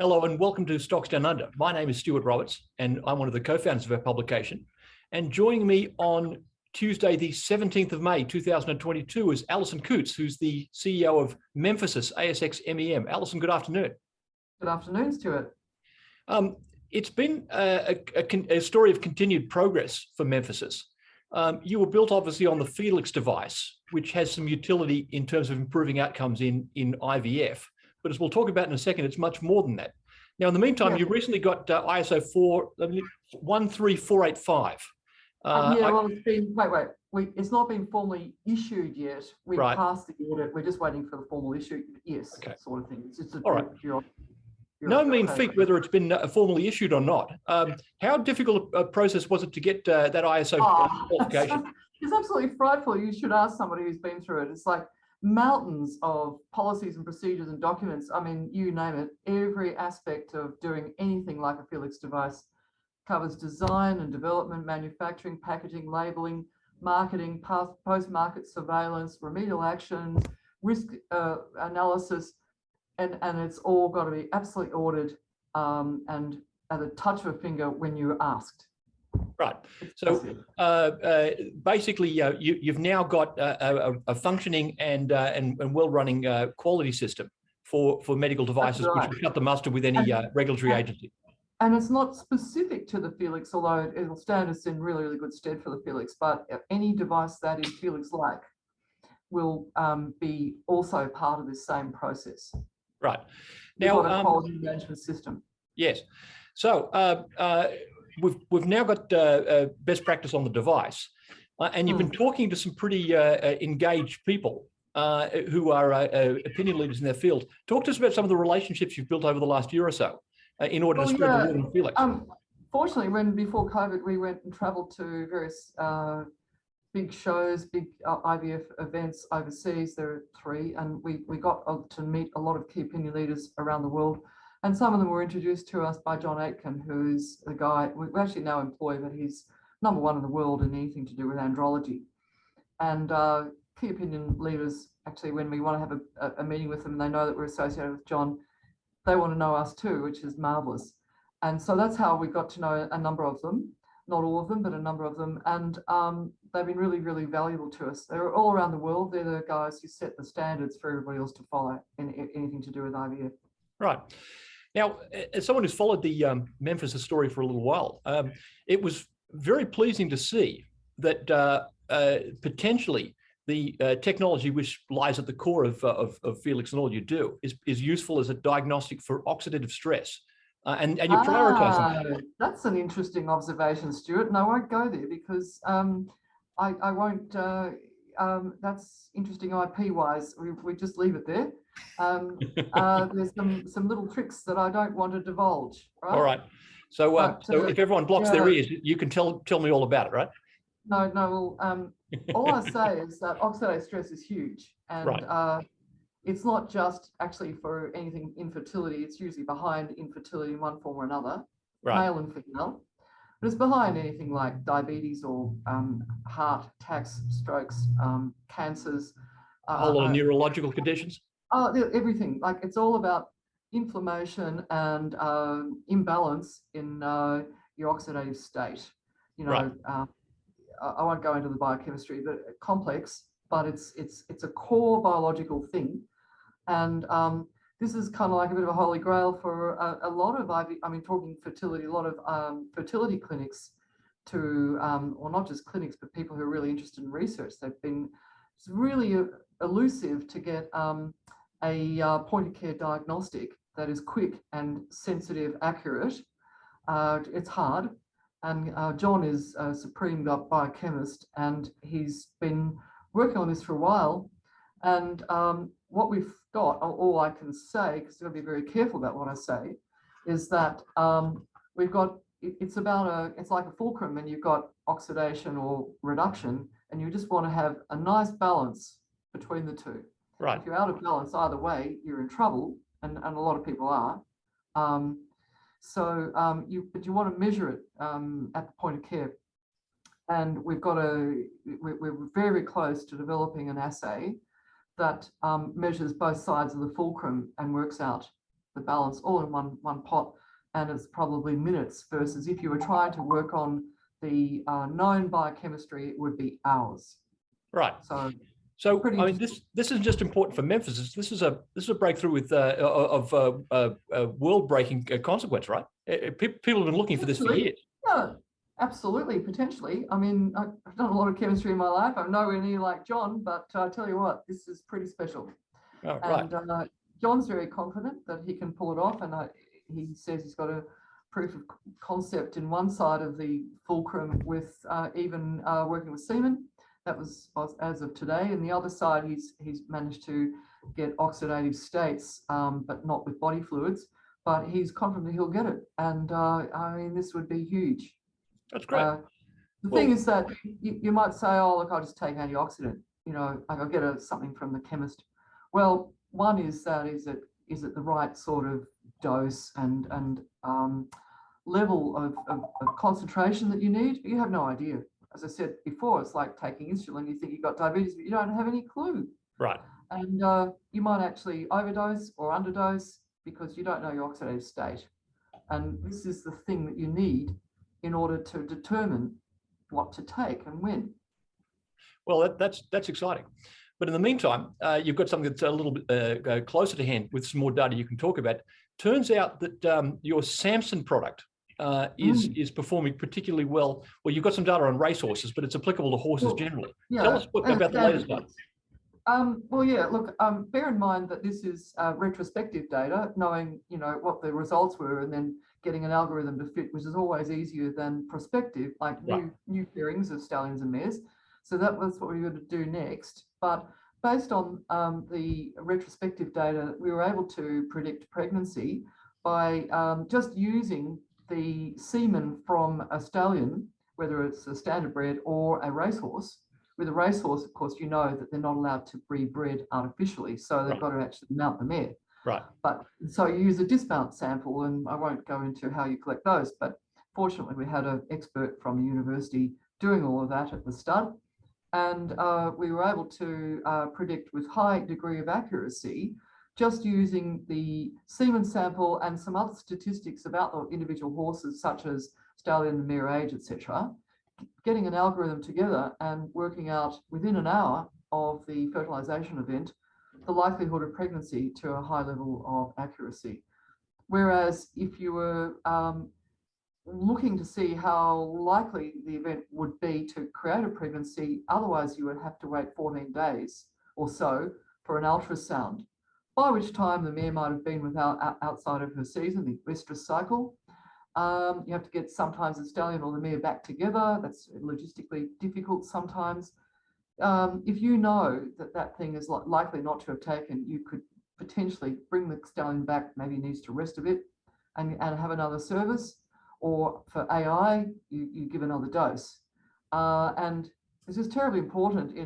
Hello and welcome to Stocks Down Under. My name is Stuart Roberts and I'm one of the co-founders of our publication. And joining me on Tuesday, the 17th of May, 2022 is Alison Coutts, who's the CEO of Memphasys ASX MEM. Alison, good afternoon. Good afternoon, Stuart. It's been a story of continued progress for Memphasys. You were built obviously on the Felix device, which has some utility in terms of improving outcomes in IVF. But as we'll talk about in a second, it's much more than that. Now, in the meantime, you recently got ISO 13485. Well, it's been, it's not been formally issued yet. We've passed the audit. We're just waiting for the formal issue. Yes, okay. Sort of thing. It's just a no mean feat whether it's been formally issued or not. How difficult a process was it to get that ISO qualification? It's absolutely frightful. You should ask somebody who's been through it. It's like mountains of policies and procedures and documents. I mean, you name it. Every aspect of doing anything like a Felix device covers design and development, manufacturing, packaging, labeling, marketing, post-market surveillance, remedial actions, risk analysis, and it's all got to be absolutely ordered and at a touch of a finger when you're asked. Right. So basically, you've now got a functioning and well-running quality system for medical devices, which will cut the mustard with any regulatory agency. And it's not specific to the Felix, although it'll stand us in really, really good stead for the Felix. But any device that is Felix-like will be also part of this same process. Right. Now, we've got a quality management system. Yes. So we've now got best practice on the device, and you've been talking to some pretty engaged people who are opinion leaders in their field. Talk to us about some of the relationships you've built over the last year or so in order to spread the word on Felix. Fortunately, before COVID, we went and travelled to various big shows, big IVF events overseas. There are 3, and we got to meet a lot of key opinion leaders around the world. And some of them were introduced to us by John Aitken, who's the guy we actually now employ, but he's #1 in the world in anything to do with andrology. And key opinion leaders, actually, when we want to have a meeting with them and they know that we're associated with John, they want to know us too, which is marvellous. And so that's how we got to know a number of them, not all of them, but a number of them. And they've been really, really valuable to us. They're all around the world. They're the guys who set the standards for everybody else to follow in anything to do with IVF. Right. Now, as someone who's followed the Memphasys story for a little while, it was very pleasing to see that potentially the technology which lies at the core of Felix and all you do is useful as a diagnostic for oxidative stress. And you're prioritising that. That's an interesting observation, Stuart, and I won't go there because I won't. That's interesting IP-wise. We just leave it there. There's some little tricks that I don't want to divulge. Right? All right. So, so if everyone blocks their ears, you can tell me all about it, right? No. Well, all I say is that oxidative stress is huge, and it's not just actually for anything infertility. It's usually behind infertility in one form or another, male and female. But it's behind anything like diabetes or heart attacks, strokes, cancers. A whole lot of neurological conditions. Everything. Like it's all about inflammation and imbalance in your oxidative state. You know, I won't go into the biochemistry, but complex. But it's a core biological thing, and this is kind of like a bit of a holy grail for a lot of talking fertility, a lot of fertility clinics to, or not just clinics, but people who are really interested in research. It's really elusive to get a point of care diagnostic that is quick and sensitive, accurate. It's hard. And John is a supreme biochemist, and he's been working on this for a while. And what we've got, all I can say, because I've got to be very careful about what I say, is that we've got, it's like a fulcrum, and you've got oxidation or reduction, and you just want to have a nice balance between the two. Right. If you're out of balance either way, you're in trouble, and a lot of people are. But you want to measure it at the point of care. And we're very close to developing an assay that measures both sides of the fulcrum and works out the balance all in one pot, and it's probably minutes, versus if you were trying to work on the known biochemistry, it would be hours. Right. So I mean, this isn't just important for Memphasys. This is a breakthrough with of world-breaking consequence, right? People have been looking for this for years. Yeah, absolutely, potentially. I mean, I've done a lot of chemistry in my life. I'm nowhere near like John, but I tell you what, this is pretty special. Oh, right. And John's very confident that he can pull it off, and he says he's got a proof of concept in one side of the fulcrum with even working with semen. That was as of today. And the other side, he's managed to get oxidative states, but not with body fluids. But he's confident he'll get it. And I mean, this would be huge. That's great. The thing is that you might say, oh, look, I'll just take antioxidant. You know, like I'll get something from the chemist. Well, one is that is it the right sort of dose and level of concentration that you need? You have no idea. As I said before, it's like taking insulin. You think you've got diabetes, but you don't have any clue. Right. And you might actually overdose or underdose because you don't know your oxidative state. And this is the thing that you need in order to determine what to take and when. Well, that's exciting. But in the meantime, you've got something that's a little bit closer to hand with some more data you can talk about. Turns out that your Samson product is performing particularly well. Well, you've got some data on racehorses, but it's applicable to horses generally. Yeah, tell us about the latest data. Well, yeah, look, bear in mind that this is retrospective data, knowing, you know, what the results were and then getting an algorithm to fit, which is always easier than prospective, like new pairings of stallions and mares. So that was what we were going to do next. But based on the retrospective data, we were able to predict pregnancy by just using the semen from a stallion, whether it's a standard bred or a racehorse. With a racehorse, of course, you know that they're not allowed to be bred artificially, so they've got to actually mount the mare. Right. But so you use a dismount sample, and I won't go into how you collect those, but fortunately we had an expert from a university doing all of that at the stud, and we were able to predict with high degree of accuracy just using the semen sample and some other statistics about the individual horses, such as stallion and mare age, etc., getting an algorithm together and working out within an hour of the fertilization event the likelihood of pregnancy to a high level of accuracy. Whereas if you were looking to see how likely the event would be to create a pregnancy, otherwise you would have to wait 14 days or so for an ultrasound, by which time the mare might have been outside of her season, the estrus cycle. You have to get sometimes the stallion or the mare back together. That's logistically difficult sometimes. If you know that that thing is likely not to have taken, you could potentially bring the stallion back, maybe needs to rest a bit and have another service. Or for AI, you give another dose. And this is terribly important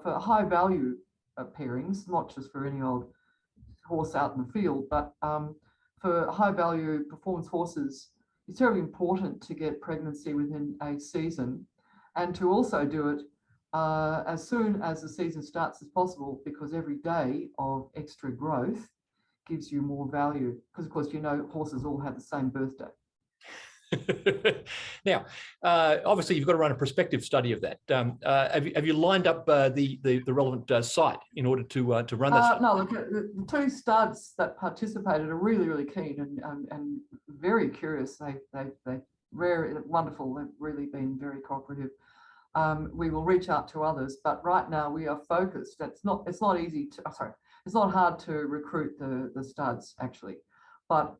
for high value pairings, not just for any old horse out in the field, but for high value performance horses, it's terribly important to get pregnancy within a season and to also do it as soon as the season starts as possible, because every day of extra growth gives you more value, because of course, you know, horses all have the same birthday. Now, obviously, you've got to run a prospective study of that. Have you lined up the relevant site in order to run that? No, look, the two studs that participated are really keen and very curious. They wonderful. They've really been very cooperative. We will reach out to others, but right now we are focused. It's not easy to. It's not hard to recruit the studs actually, but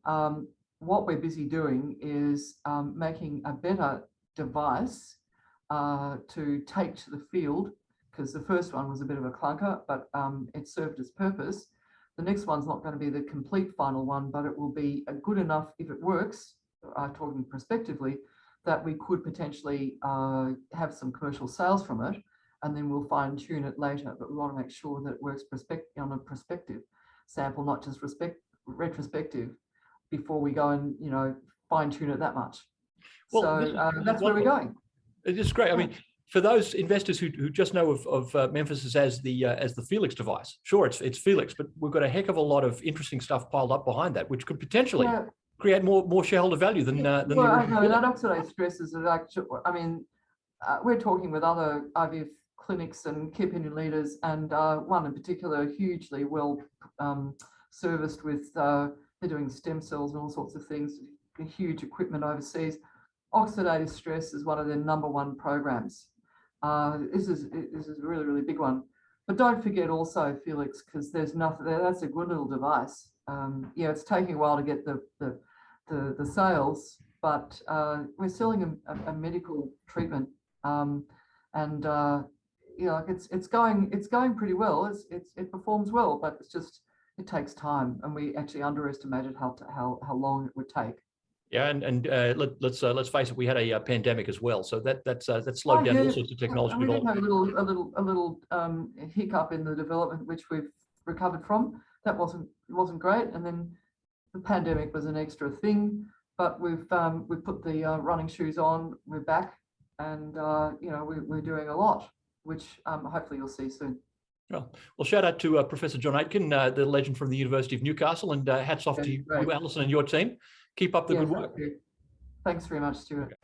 what we're busy doing is making a better device to take to the field, because the first one was a bit of a clunker, but it served its purpose. The next one's not going to be the complete final one, but it will be good enough, if it works, talking prospectively, that we could potentially have some commercial sales from it, and then we'll fine tune it later. But we want to make sure that it works on a prospective sample, not just retrospective, before we go and, you know, fine tune it that much. Well, so that's where we're going. It's great. I mean, for those investors who just know of Memphasys as the Felix device, sure, it's Felix, but we've got a heck of a lot of interesting stuff piled up behind that, which could potentially create more shareholder value than the original. That oxidative stress is actually, I mean, we're talking with other IVF clinics and key opinion leaders, and one in particular hugely well serviced with, they're doing stem cells and all sorts of things, huge equipment overseas. Oxidative stress is one of their #1 programs. This is a really, really big one. But don't forget also, Felix, because there's nothing there. That's a good little device. Yeah, it's taking a while to get the sales, but we're selling a medical treatment, and you know, it's going pretty well. It performs well, but it takes time, and we actually underestimated how long it would take. Yeah, and let's face it, we had a pandemic as well, so that slowed down all sorts of technology. We did have a little hiccup in the development, which we've recovered from. That wasn't great, and then the pandemic was an extra thing. But we've put the running shoes on. We're back, and you know, we're doing a lot, which hopefully you'll see soon. Well, shout out to Professor John Aitken, the legend from the University of Newcastle, and hats off to you, Alison, and your team. Keep up the good work. Thanks very much, Stuart. Okay.